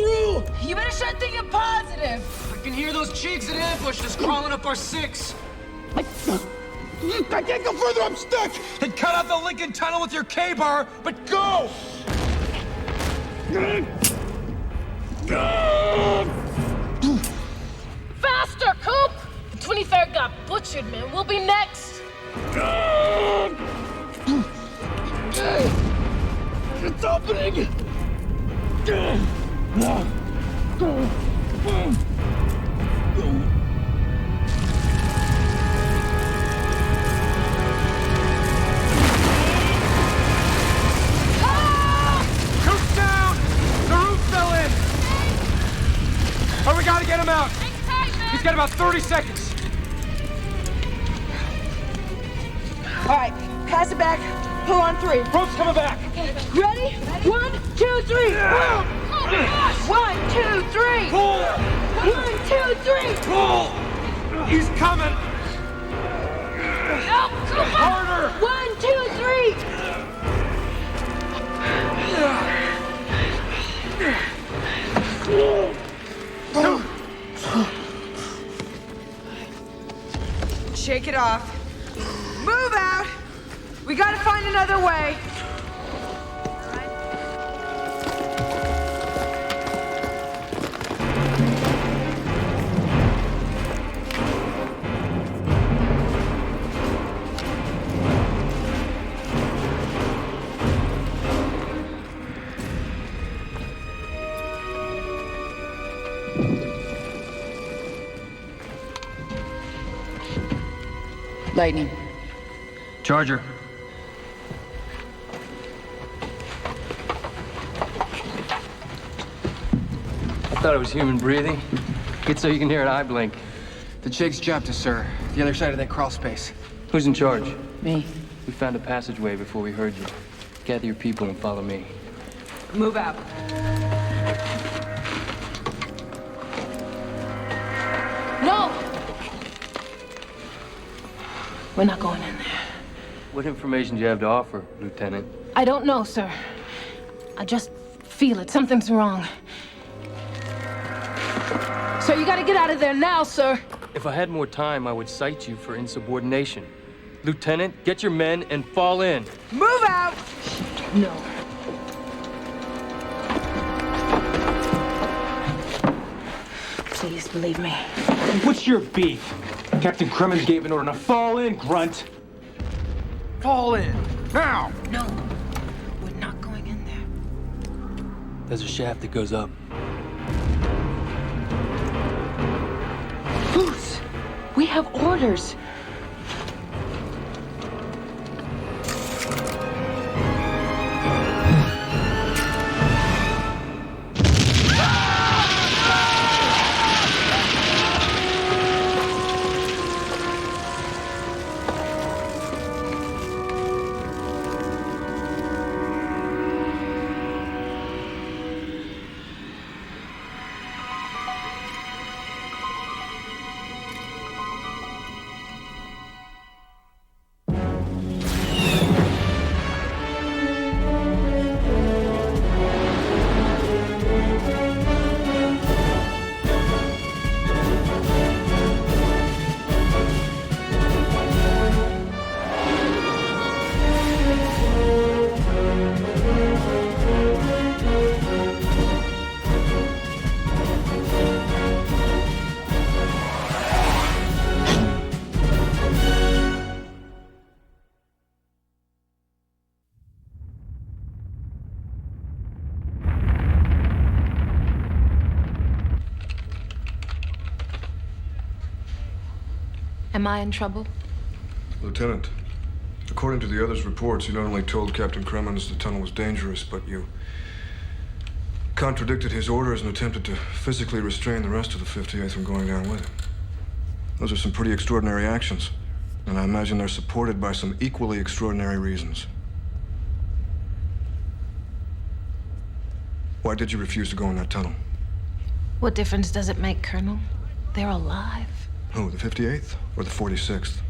through! You better start thinking positive. I can hear those cheeks in ambush just crawling up our six. I can't go further, I'm stuck! Then cut out the Lincoln Tunnel with your K-bar, but go! Faster, Coop! The 23rd got butchered, man. We'll be next. It's opening! Coop's down! The roof fell in! Oh, we gotta get him out! He's got about 30 seconds. All right, pass it back. Pull on 3. Rope's coming back. Ready? 1, 2, 3. 1, 2, 3. Pull! 1, 2, 3. Pull! He's coming! No, Coop! Harder! 1, 2, 3. Shake it off. Move out! We gotta find another way. Lightning. Charger. I thought it was human breathing. Get so you can hear an eye blink. The Chig's jabbed us, sir. The other side of that crawl space. Who's in charge? Me. We found a passageway before we heard you. Gather your people and follow me. Move out. No! We're not going in there. What information do you have to offer, Lieutenant? I don't know, sir. I just feel it. Something's wrong. Sir, you gotta get out of there now, sir. If I had more time, I would cite you for insubordination. Lieutenant, get your men and fall in. Move out! No. Please believe me. What's your beef? Captain Crimmins gave an order to fall in, grunt. Fall in! Now! No. We're not going in there. There's a shaft that goes up. Boots! We have orders. Am I in trouble? Lieutenant, according to the others' reports, you not only told Captain Crimmins the tunnel was dangerous, but you contradicted his orders and attempted to physically restrain the rest of the 58th from going down with him. Those are some pretty extraordinary actions, and I imagine they're supported by some equally extraordinary reasons. Why did you refuse to go in that tunnel? What difference does it make, Colonel? They're alive. Who, the 58th or the 46th?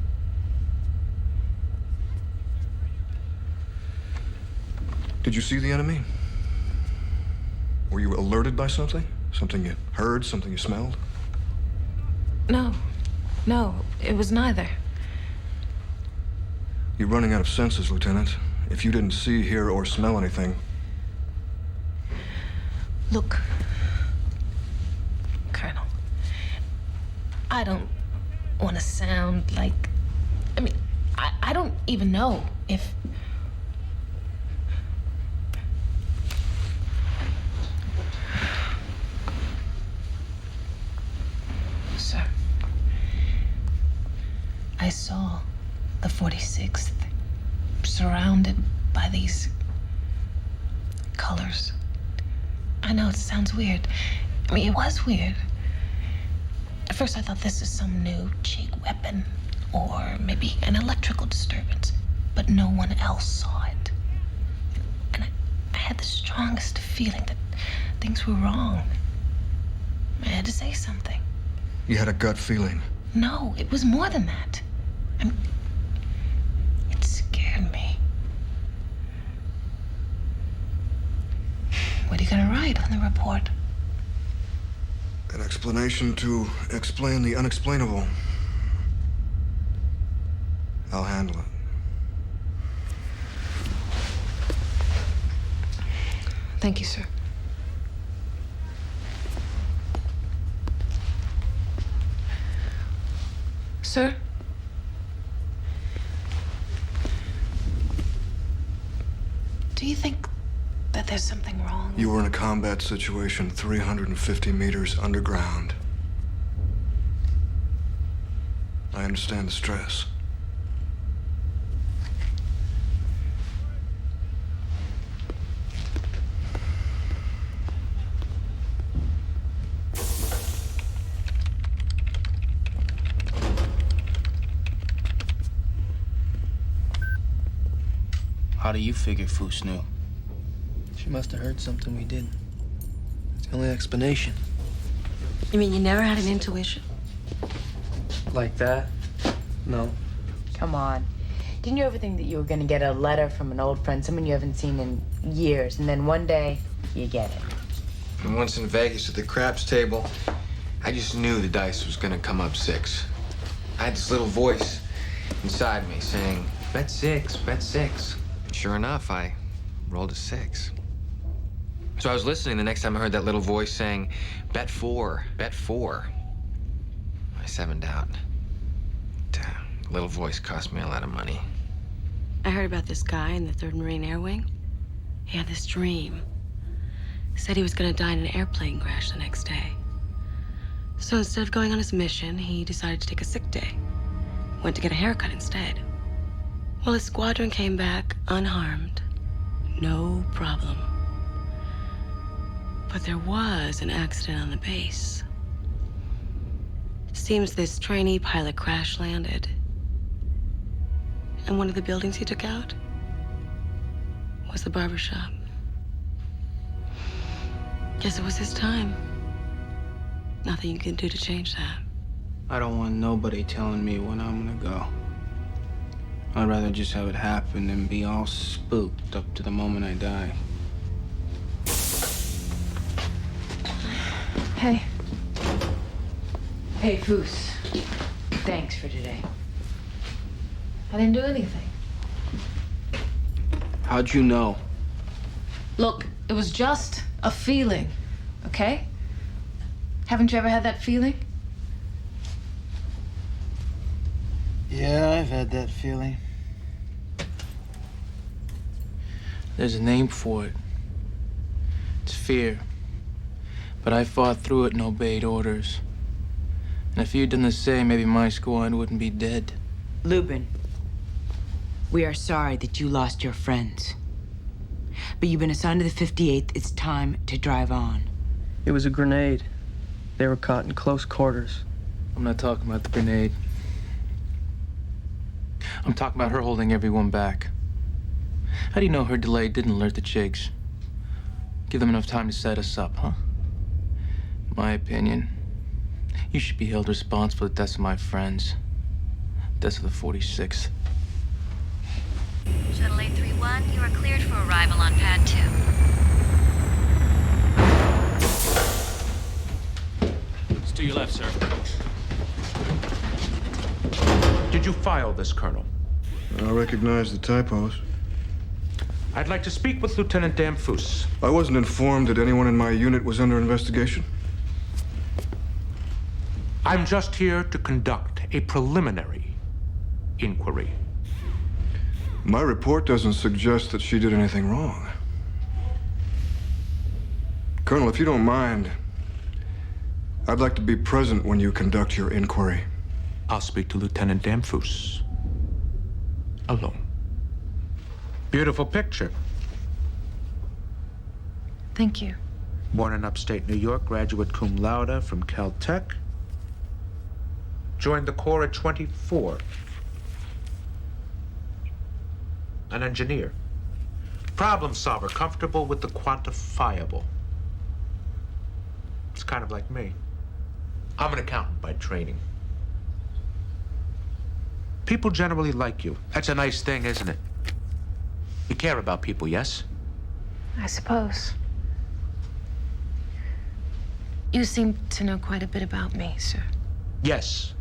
Did you see the enemy? Were you alerted by something? Something you heard? Something you smelled? No. No, it was neither. You're running out of senses, Lieutenant. If you didn't see, hear, or smell anything... Look, Colonel, I don't want to sound like... I mean, I don't even know if... Sir, I saw the 46th surrounded by these colors. I know it sounds weird. I mean, it was weird. At first, I thought this is some new cheap weapon, or maybe an electrical disturbance, but no one else saw it. And I had the strongest feeling that things were wrong. I had to say something. You had a gut feeling. No, it was more than that. I mean, it scared me. What are you gonna write on the report? An explanation to explain the unexplainable. I'll handle it. Thank you, sir. Sir? Do you think that there's something wrong? You were in a combat situation 350 meters underground. I understand the stress. How do you figure Foose knew? She must have heard something we didn't. It's the only explanation. You mean you never had an intuition? Like that? No. Come on. Didn't you ever think that you were gonna get a letter from an old friend, someone you haven't seen in years, and then one day, you get it? And once in Vegas at the craps table, I just knew the dice was gonna come up 6. I had this little voice inside me saying, bet 6, bet 6. Sure enough, I rolled a 6. So I was listening the next time I heard that little voice saying, bet 4, bet 4. I 7'd out. Damn, the little voice cost me a lot of money. I heard about this guy in the 3rd Marine Air Wing. He had this dream. Said he was gonna die in an airplane crash the next day. So instead of going on his mission, he decided to take a sick day. Went to get a haircut instead. Well, his squadron came back unharmed. No problem. But there was an accident on the base. Seems this trainee pilot crash landed. And one of the buildings he took out was the barber shop. Guess it was his time. Nothing you can do to change that. I don't want nobody telling me when I'm gonna go. I'd rather just have it happen than be all spooked up to the moment I die. Hey. Hey, Foose. Thanks for today. I didn't do anything. How'd you know? Look, it was just a feeling, okay? Haven't you ever had that feeling? Yeah, I've had that feeling. There's a name for it. It's fear. But I fought through it and obeyed orders. And if you'd done the same, maybe my squad wouldn't be dead. Lubin, we are sorry that you lost your friends. But you've been assigned to the 58th. It's time to drive on. It was a grenade. They were caught in close quarters. I'm not talking about the grenade. I'm talking about her holding everyone back. How do you know her delay didn't alert the Chigs? Give them enough time to set us up, huh? My opinion, you should be held responsible for the deaths of my friends. Deaths of the 46th. Shuttle 831, you are cleared for arrival on pad 2. to your left, sir. Did you file this, Colonel? I recognize the typos. I'd like to speak with Lieutenant Damphousse. I wasn't informed that anyone in my unit was under investigation. I'm just here to conduct a preliminary inquiry. My report doesn't suggest that she did anything wrong. Colonel, if you don't mind, I'd like to be present when you conduct your inquiry. I'll speak to Lieutenant Damphousse. Alone. Beautiful picture. Thank you. Born in upstate New York, graduate cum laude from Caltech. Joined the Corps at 24. An engineer. Problem solver, comfortable with the quantifiable. It's kind of like me. I'm an accountant by training. People generally like you. That's a nice thing, isn't it? You care about people, yes? I suppose. You seem to know quite a bit about me, sir. Yes.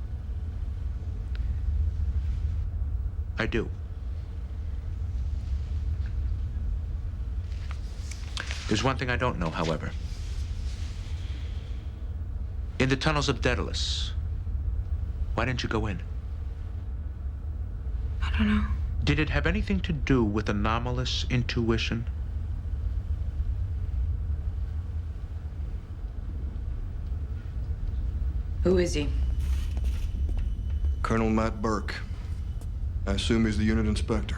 I do. There's one thing I don't know, however. In the tunnels of Daedalus, why didn't you go in? I don't know. Did it have anything to do with anomalous intuition? Who is he? Colonel Matt Burke. I assume he's the unit inspector.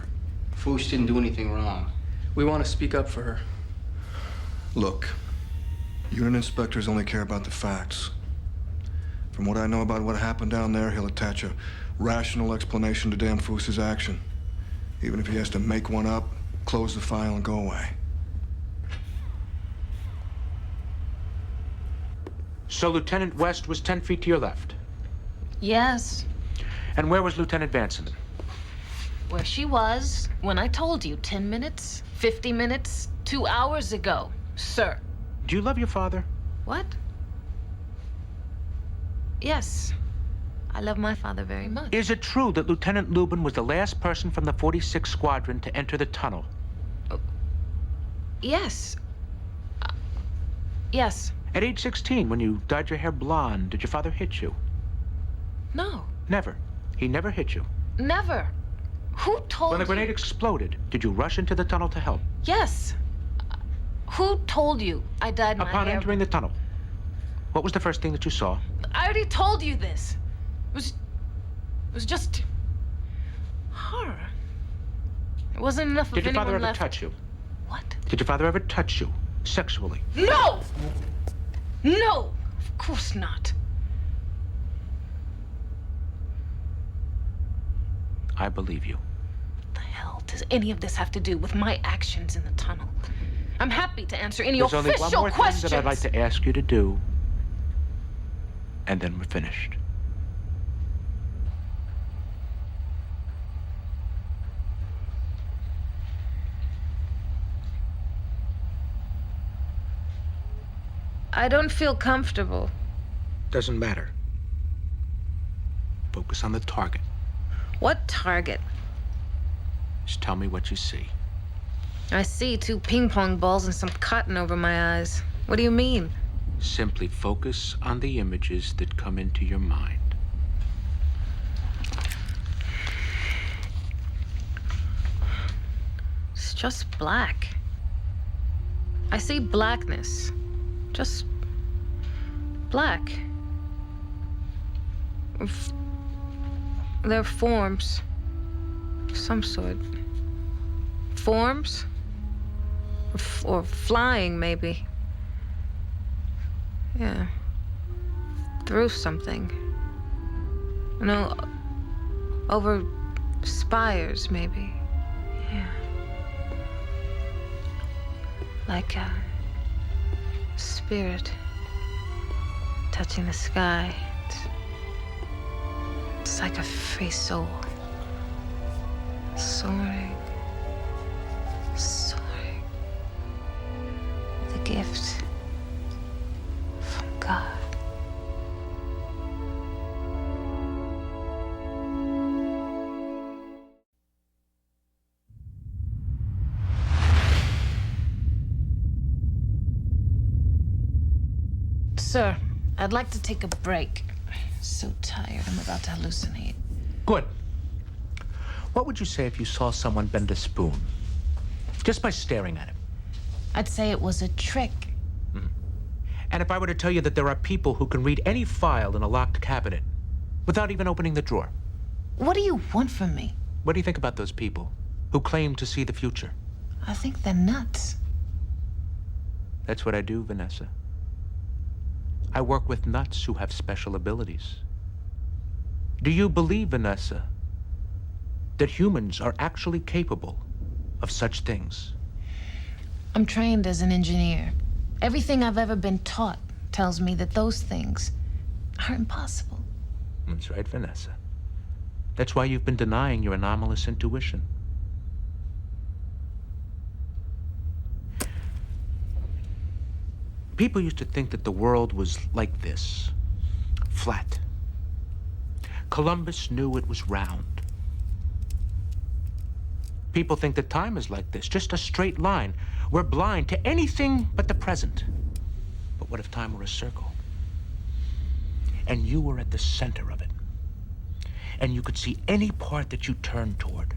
Fouche didn't do anything wrong. We want to speak up for her. Look, unit inspectors only care about the facts. From what I know about what happened down there, he'll attach a rational explanation to Damphouse's action. Even if he has to make one up, close the file and go away. So Lieutenant West was 10 feet to your left. Yes. And where was Lieutenant Vanson? Where she was when I told you 10 minutes, 50 minutes, 2 hours ago, sir. Do you love your father? What? Yes. I love my father very much. Is it true that Lieutenant Lubin was the last person from the 46th Squadron to enter the tunnel? Yes. Yes. At age 16, when you dyed your hair blonde, did your father hit you? No. Never. He never hit you. Never. Who told When the grenade exploded, did you rush into the tunnel to help? Yes. Who told you I dyed my hair? Upon entering the tunnel, what was the first thing that you saw? I already told you this. It was just horror. It wasn't enough of Did your anyone father ever left. touch you? What? Did your father ever touch you sexually? No! No! Of course not. I believe you. What the hell does any of this have to do with my actions in the tunnel? I'm happy to answer any There's only official one more questions. thing that I'd like to ask you to do, and then we're finished. I don't feel comfortable. Doesn't matter. Focus on the target. What target? Just tell me what you see. I see 2 ping pong balls and some cotton over my eyes. What do you mean? Simply focus on the images that come into your mind. It's just black. I see blackness. Just black. They're forms. Of some sort. Forms? Or flying, maybe. Yeah. Through something. No, over spires, maybe. Yeah. Like a spirit touching the sky. It's like a free soul. Soaring. Soaring. With a gift from God. Sir, I'd like to take a break. So tired, I'm about to hallucinate. Good. What would you say if you saw someone bend a spoon? Just by staring at it. I'd say it was a trick. And if I were to tell you that there are people who can read any file in a locked cabinet without even opening the drawer? What do you want from me? What do you think about those people who claim to see the future? I think they're nuts. That's what I do, Vanessa. I work with nuts who have special abilities. Do you believe, Vanessa, that humans are actually capable of such things? I'm trained as an engineer. Everything I've ever been taught tells me that those things are impossible. That's right, Vanessa. That's why you've been denying your anomalous intuition. People used to think that the world was like this, flat. Columbus knew it was round. People think that time is like this, just a straight line. We're blind to anything but the present. But what if time were a circle? And you were at the center of it. And you could see any part that you turned toward.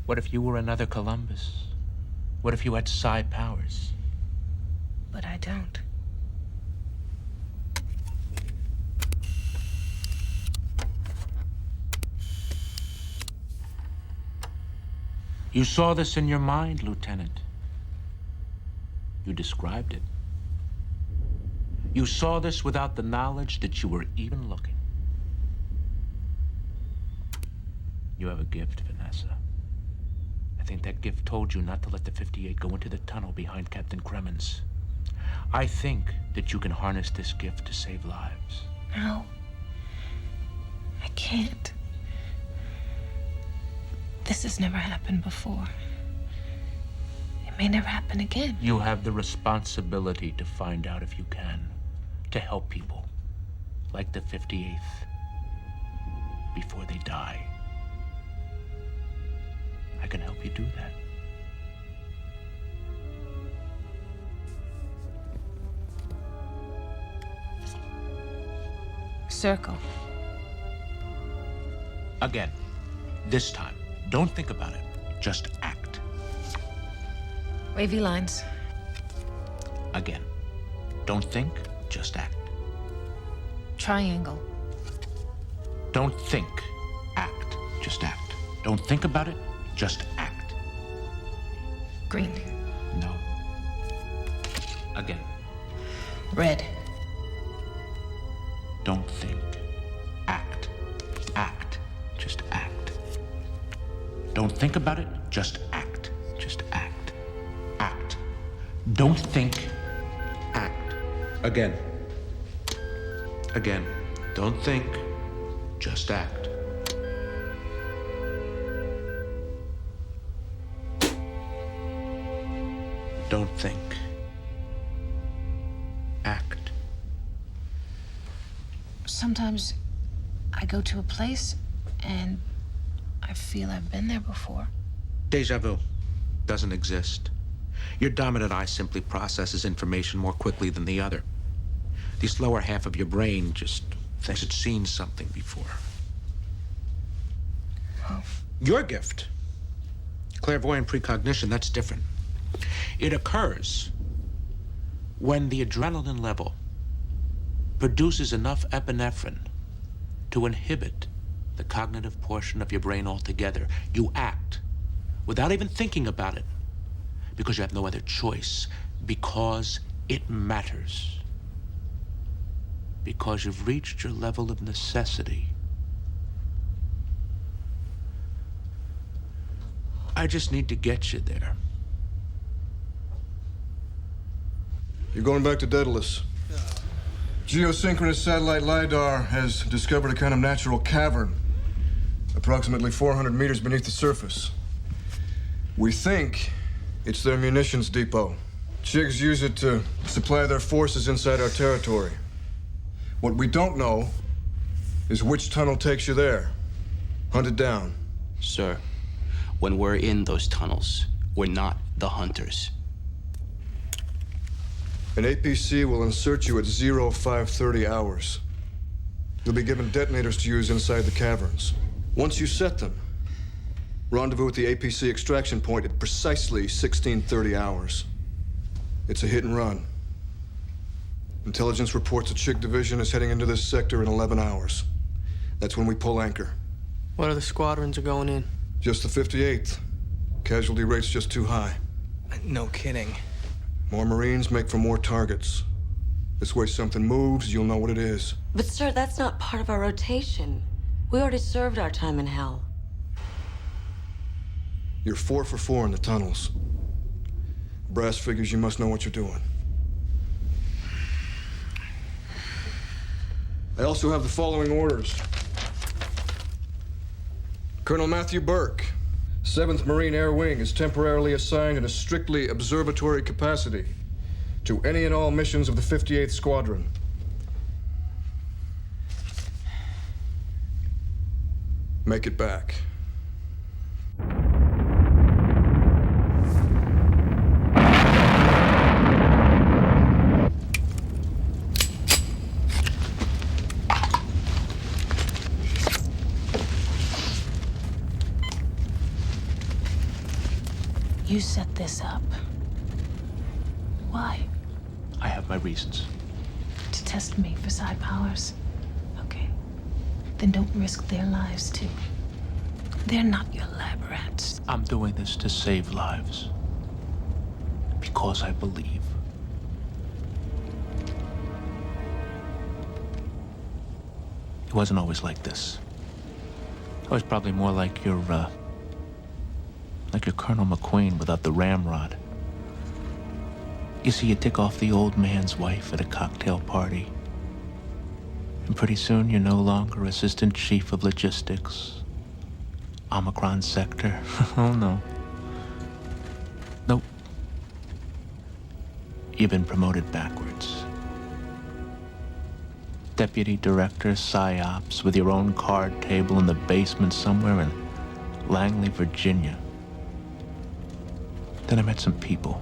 What if you were another Columbus? What if you had psi powers? But I don't. You saw this in your mind, Lieutenant. You described it. You saw this without the knowledge that you were even looking. You have a gift, Vanessa. I think that gift told you not to let the 58 go into the tunnel behind Captain Kremens. I think that you can harness this gift to save lives. No. I can't. This has never happened before. It may never happen again. You have the responsibility to find out if you can, to help people, like the 58th, before they die. I can help you do that. Circle. Again, this time, don't think about it, just act. Wavy lines. Again, don't think, just act. Triangle. Don't think, act, just act. Don't think about it, just act. Green. No. Again. Red. Don't think, act, act, just act. Don't think about it, just act, just act, act. Don't think, act. Again. Again. Don't think, just act. Don't think, act. Sometimes I go to a place and I feel I've been there before. Deja vu doesn't exist. Your dominant eye simply processes information more quickly than the other. The lower half of your brain just thinks it's seen something before. Oh. Your gift, clairvoyant precognition, that's different. It occurs when the adrenaline level produces enough epinephrine to inhibit the cognitive portion of your brain altogether. You act without even thinking about it because you have no other choice, because it matters, because you've reached your level of necessity. I just need to get you there. You're going back to Daedalus. Geosynchronous satellite LiDAR has discovered a kind of natural cavern, approximately 400 meters beneath the surface. We think it's their munitions depot. Chigs use it to supply their forces inside our territory. What we don't know is which tunnel takes you there. Hunt it down. Sir, when we're in those tunnels, we're not the hunters. An APC will insert you at 0530 hours. You'll be given detonators to use inside the caverns. Once you set them, rendezvous at the APC extraction point at precisely 1630 hours. It's a hit and run. Intelligence reports a Chig division is heading into this sector in 11 hours. That's when we pull anchor. What other squadrons are going in? Just the 58th. Casualty rate's just too high. No kidding. More Marines make for more targets. This way something moves, you'll know what it is. But, sir, that's not part of our rotation. We already served our time in hell. You're 4 for 4 in the tunnels. Brass figures you must know what you're doing. I also have the following orders. Colonel Matthew Burke, 7th Marine Air Wing, is temporarily assigned in a strictly observatory capacity to any and all missions of the 58th Squadron. Make it back. You set this up. Why? I have my reasons. To test me for psi powers? Okay. Then don't risk their lives, too. They're not your lab rats. I'm doing this to save lives. Because I believe. It wasn't always like this. I was probably more like your Colonel McQueen without the ramrod. You see, you tick off the old man's wife at a cocktail party. And pretty soon you're no longer Assistant Chief of Logistics. Omicron Sector. Oh, no. Nope. You've been promoted backwards. Deputy Director PsyOps with your own card table in the basement somewhere in Langley, Virginia. Then I met some people.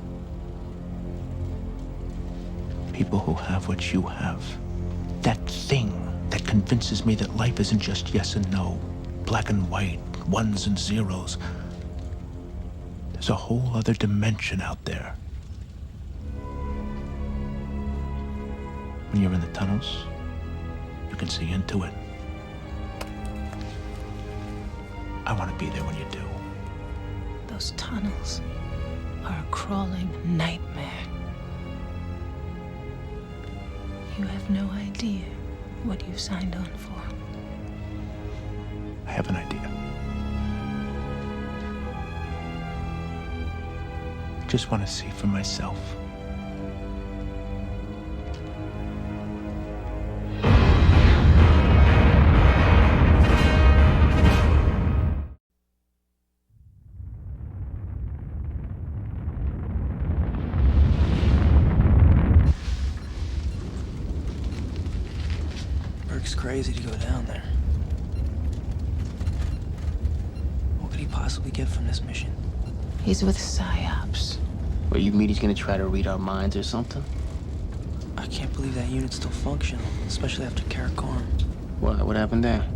People who have what you have. That thing that convinces me that life isn't just yes and no, black and white, ones and zeros. There's a whole other dimension out there. When you're in the tunnels, you can see into it. I want to be there when you do. Those tunnels are a crawling nightmare. You have no idea what you've signed on for. I have an idea. I just want to see for myself. Burke's crazy to go down there. What could he possibly get from this mission? He's with PsyOps. Well, you mean he's gonna try to read our minds or something? I can't believe that unit's still functional, especially after Karakorum. What happened there?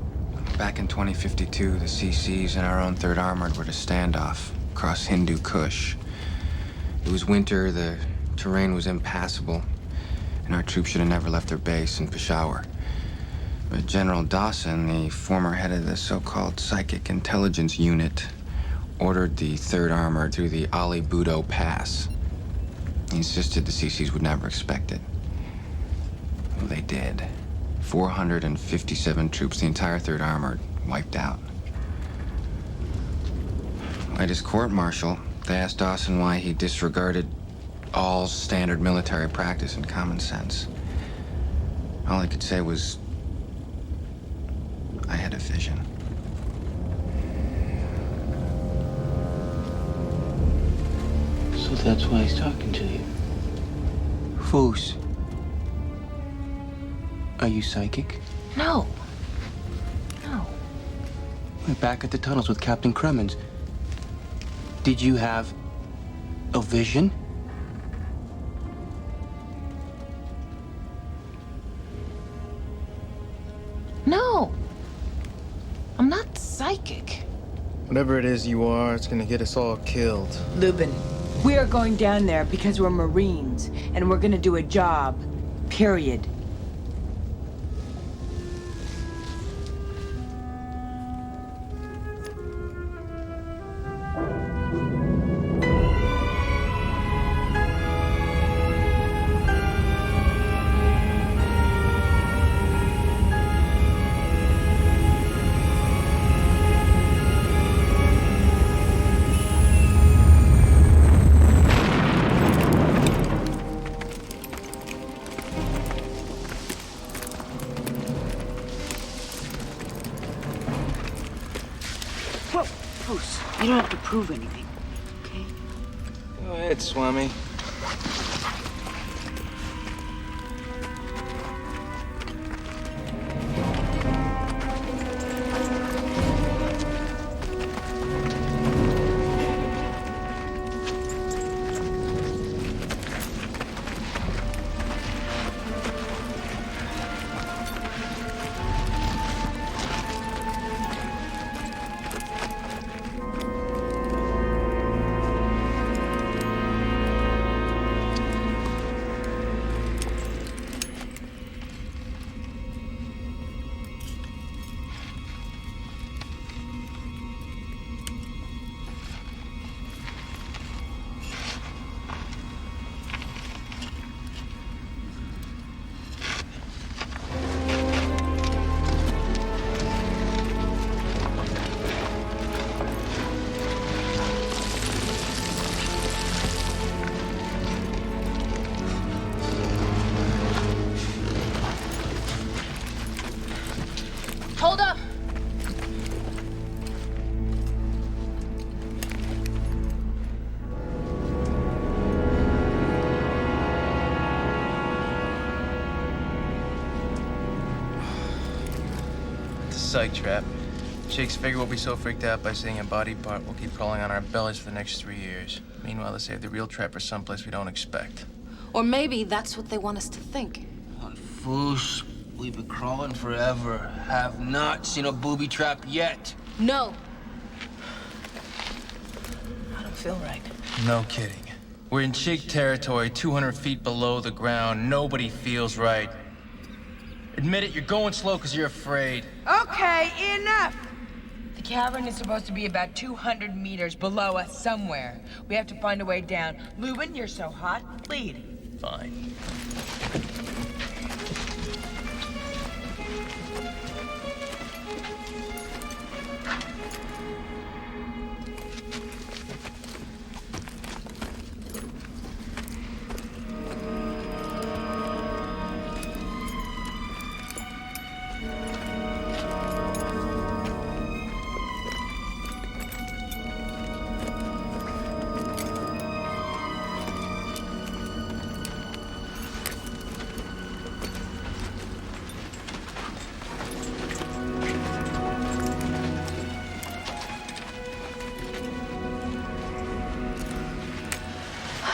Back in 2052, the CCs and our own 3rd Armored were to standoff across Hindu Kush. It was winter, the terrain was impassable, and our troops should have never left their base in Peshawar. But General Dawson, the former head of the so-called Psychic Intelligence Unit, ordered the 3rd Armored through the Ali Budo Pass. He insisted the CCs would never expect it. Well, they did. 457 troops, the entire 3rd Armored, wiped out. At his court-martial, they asked Dawson why he disregarded all standard military practice and common sense. All he could say was, I had a vision. So that's why he's talking to you. Foos. Are you psychic? No. No. We're back at the tunnels with Captain Cremens. Did you have a vision? not psychic. Whatever it is you are, it's gonna get us all killed. Lubin, we are going down there because we're Marines, and we're gonna do a job. Period. You don't have to prove anything, okay? Go ahead, Swami. Hold up! It's a psych trap. Chicks figure we'll be so freaked out by seeing a body part, we'll keep crawling on our bellies for the next 3 years. Meanwhile, they save the real trap for someplace we don't expect. Or maybe that's what they want us to think. Damphousse, we've been crawling forever. Have not seen a booby trap yet. No. I don't feel right. No kidding. We're in Chig territory, 200 feet below the ground. Nobody feels right. Admit it, you're going slow because you're afraid. Okay, enough! The cavern is supposed to be about 200 meters below us somewhere. We have to find a way down. Lubin, you're so hot. Lead. Fine.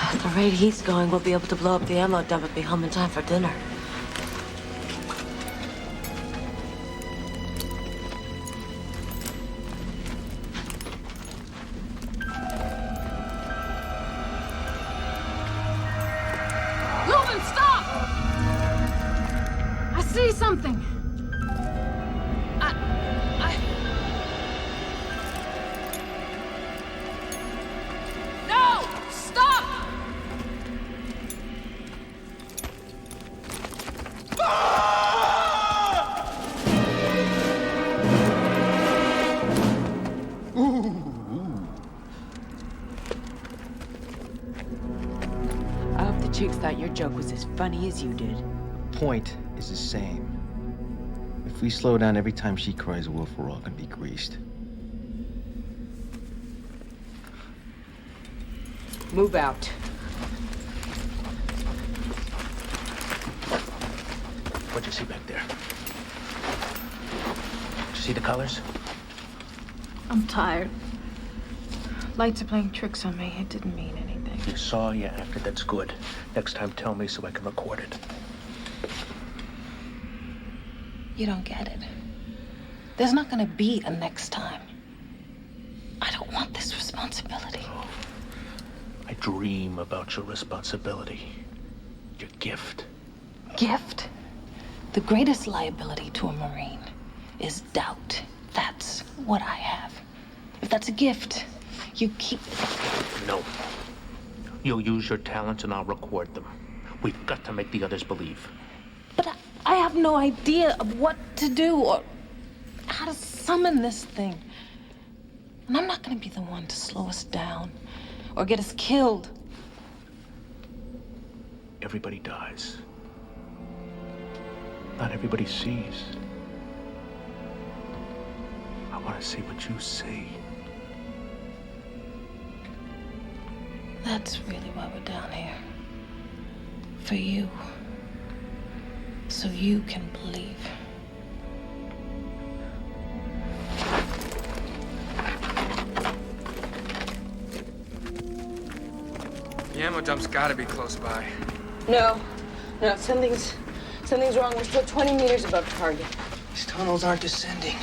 At the rate he's going, we'll be able to blow up the ammo dump and be home in time for dinner. Lubin, stop! I see something. No! Stop! I hope the chicks thought your joke was as funny as you did. Point is the same. If we slow down every time she cries wolf, we're all gonna be greased. Move out. What'd you see back there? Did you see the colors? I'm tired. Lights are playing tricks on me. It didn't mean anything. You saw, you acted, that's good. Next time tell me so I can record it. You don't get it. There's not gonna be a next time. I don't want this responsibility. I dream about your responsibility. Your gift. Gift? The greatest liability to a Marine is doubt. That's what I have. If that's a gift, you keep it. No. You'll use your talents and I'll record them. We've got to make the others believe. But I have no idea of what to do or how to summon this thing. And I'm not gonna be the one to slow us down or get us killed. Everybody dies. Not everybody sees. I want to see what you see. That's really why we're down here. For you. So you can believe. The ammo dump's gotta be close by. No, something's wrong. We're still 20 meters above target. These tunnels aren't descending.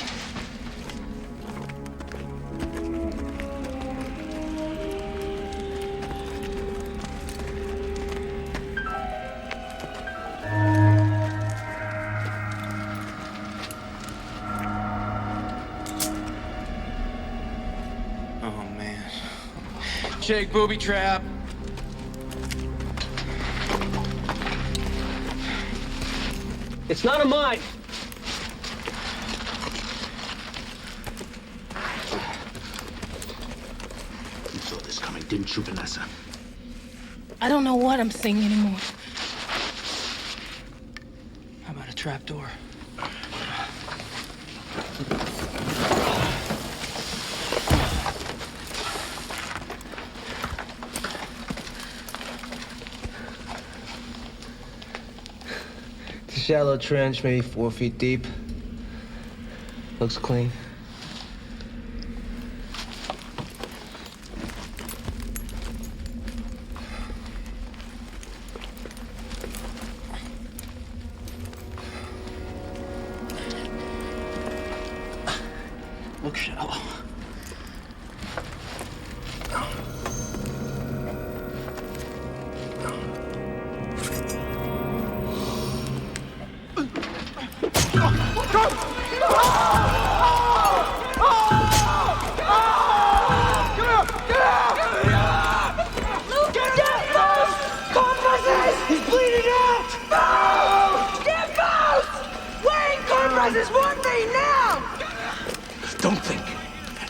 Oh, man. Jake, booby trap. It's not a mine. You saw this coming, didn't you, Vanessa? I don't know what I'm seeing anymore. How about a trapdoor? It's a shallow trench, maybe 4 feet deep. Looks clean. Looks shallow. Don't think.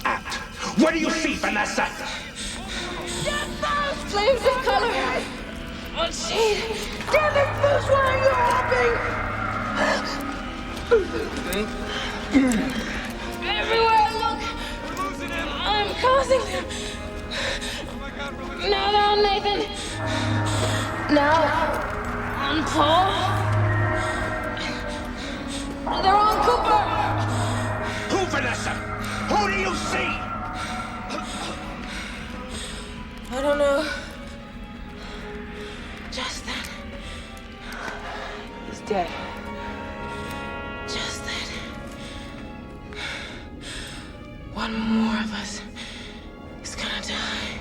Act. What do you see, Vanessa? Flames of color. Oh, shit. Damphousse, why are you helping? Everywhere I look, I'm causing them. Now they're on Nathan. Now on Paul. They're on Cooper. Who, Vanessa? Who do you see? I don't know. Just then. He's dead. Just then. One more of us is gonna die.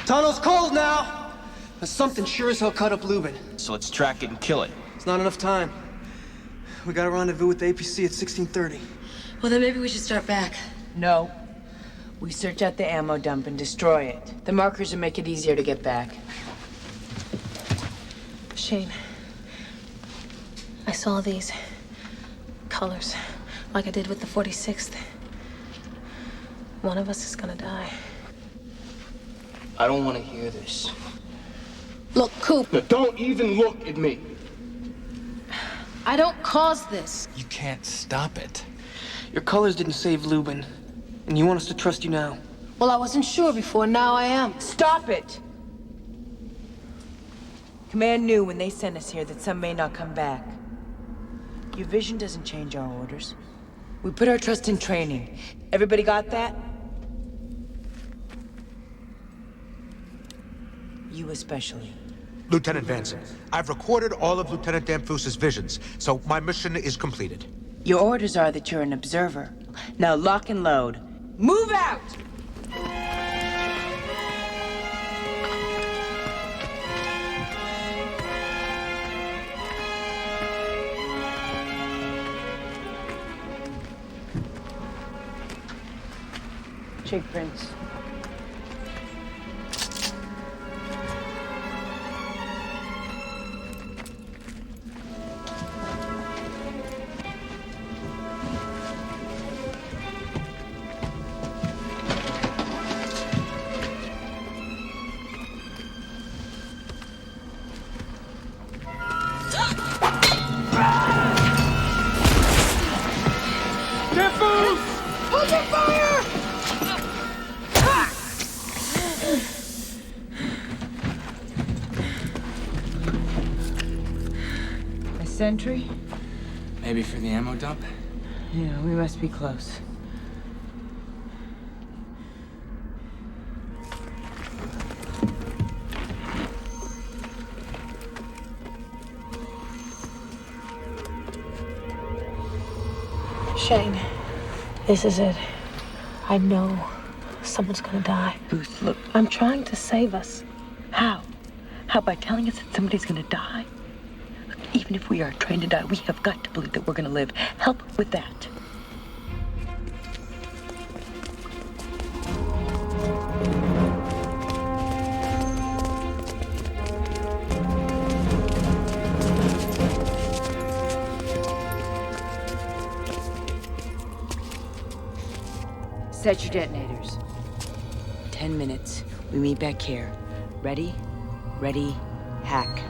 Tunnel's cold now! But something sure as hell cut up Lubin. So let's track it and kill it. It's not enough time. We got a rendezvous with the APC at 16:30. Well, then maybe we should start back. No. We search out the ammo dump and destroy it. The markers will make it easier to get back. Shane, I saw these colors, like I did with the 46th. One of us is gonna die. I don't want to hear this. Look, Coop, Now, don't even look at me. I don't cause this. You can't stop it. Your colors didn't save Lubin, and you want us to trust you now. Well, I wasn't sure before, now I am. Stop it! Command knew when they sent us here that some may not come back. Your vision doesn't change our orders. We put our trust in training. Everybody got that? You especially. Lieutenant Vanson, I've recorded all of Lieutenant Damphousse's visions, so my mission is completed. Your orders are that you're an observer. Now lock and load. Move out! Jake Prince. Damphousse! Hold your fire! A sentry? Maybe for the ammo dump? Yeah, we must be close. Shane, this is it. I know someone's gonna die. Booth, look. I'm trying to save us. How? How, by telling us that somebody's gonna die? Look, even if we are trained to die, we have got to believe that we're gonna live. Help with that. Set your detonators. 10 minutes. We meet back here. Ready? Ready? Hack.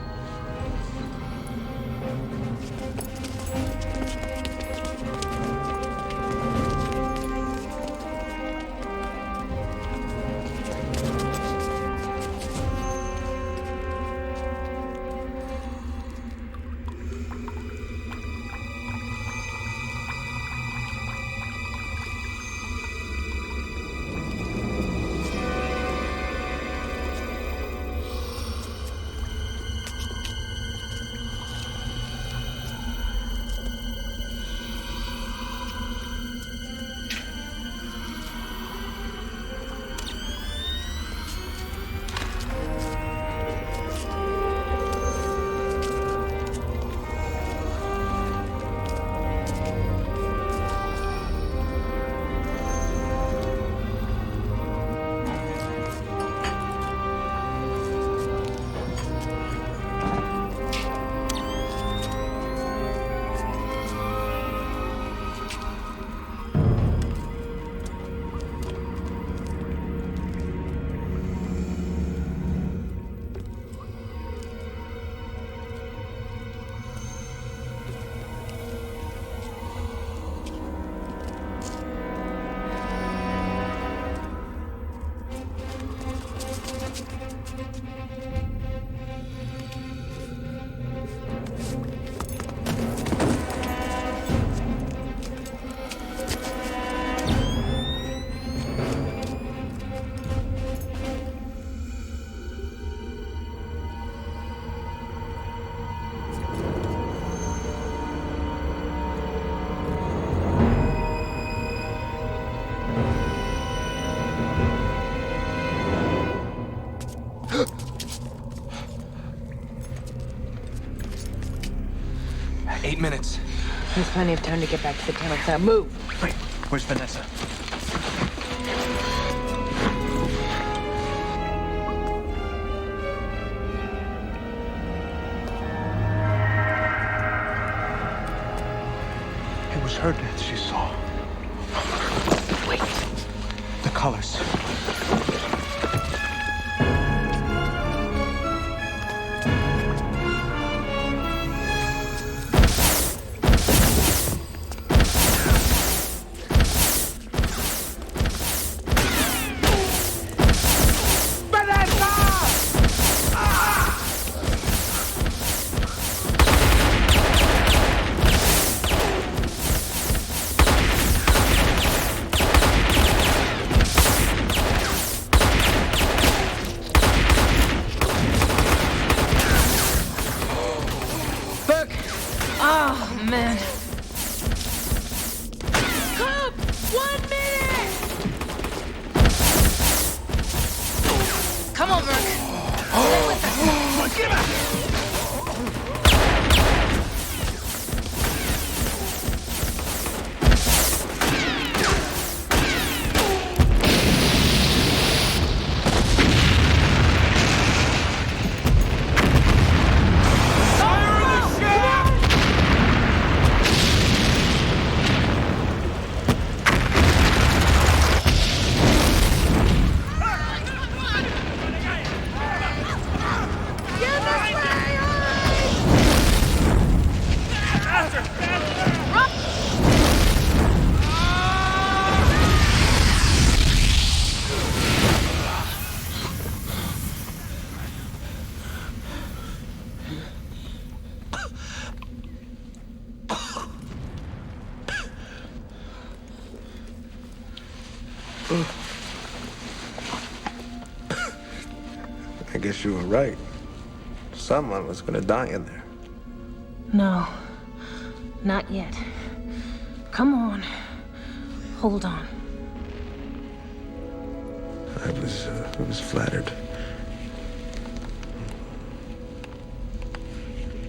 Minutes. There's plenty of time to get back to the tunnel. Now move! Wait, where's Vanessa? It was her death she saw. Wait. The colors. I guess you were right. Someone was gonna die in there. No, not yet. Come on. Hold on. I was flattered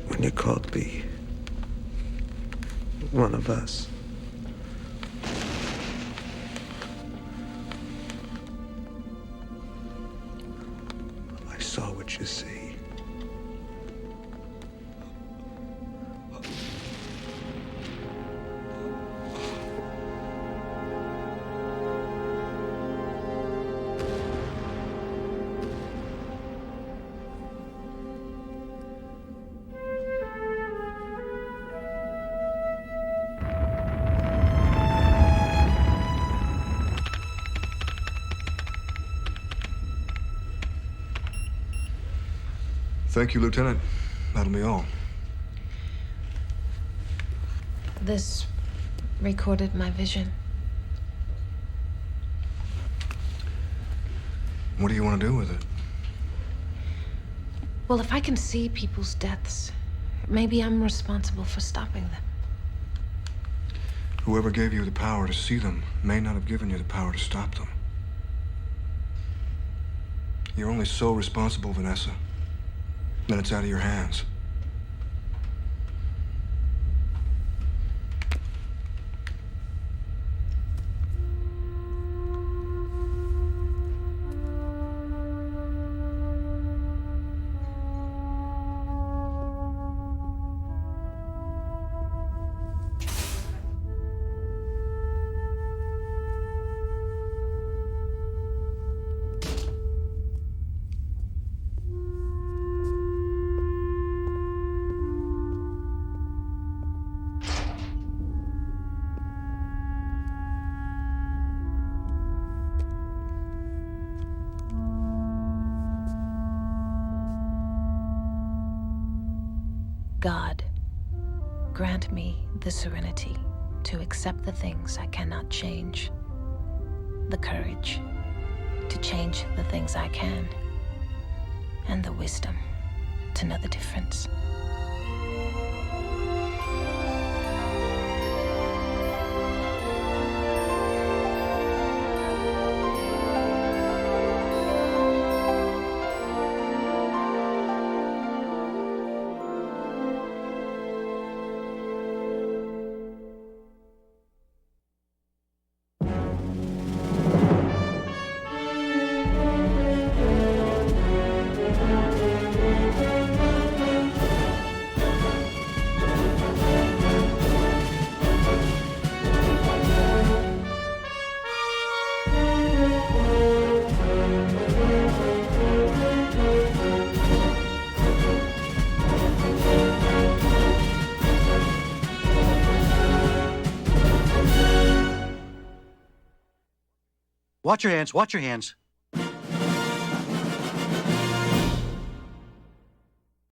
when you called me one of us. I saw what you see. Thank you, Lieutenant. That'll be all. This recorded my vision. What do you want to do with it? Well, if I can see people's deaths, maybe I'm responsible for stopping them. Whoever gave you the power to see them may not have given you the power to stop them. You're only so responsible, Vanessa. Then it's out of your hands. God, grant me the serenity to accept the things I cannot change, the courage to change the things I can, and the wisdom to know the difference. Watch your hands, watch your hands.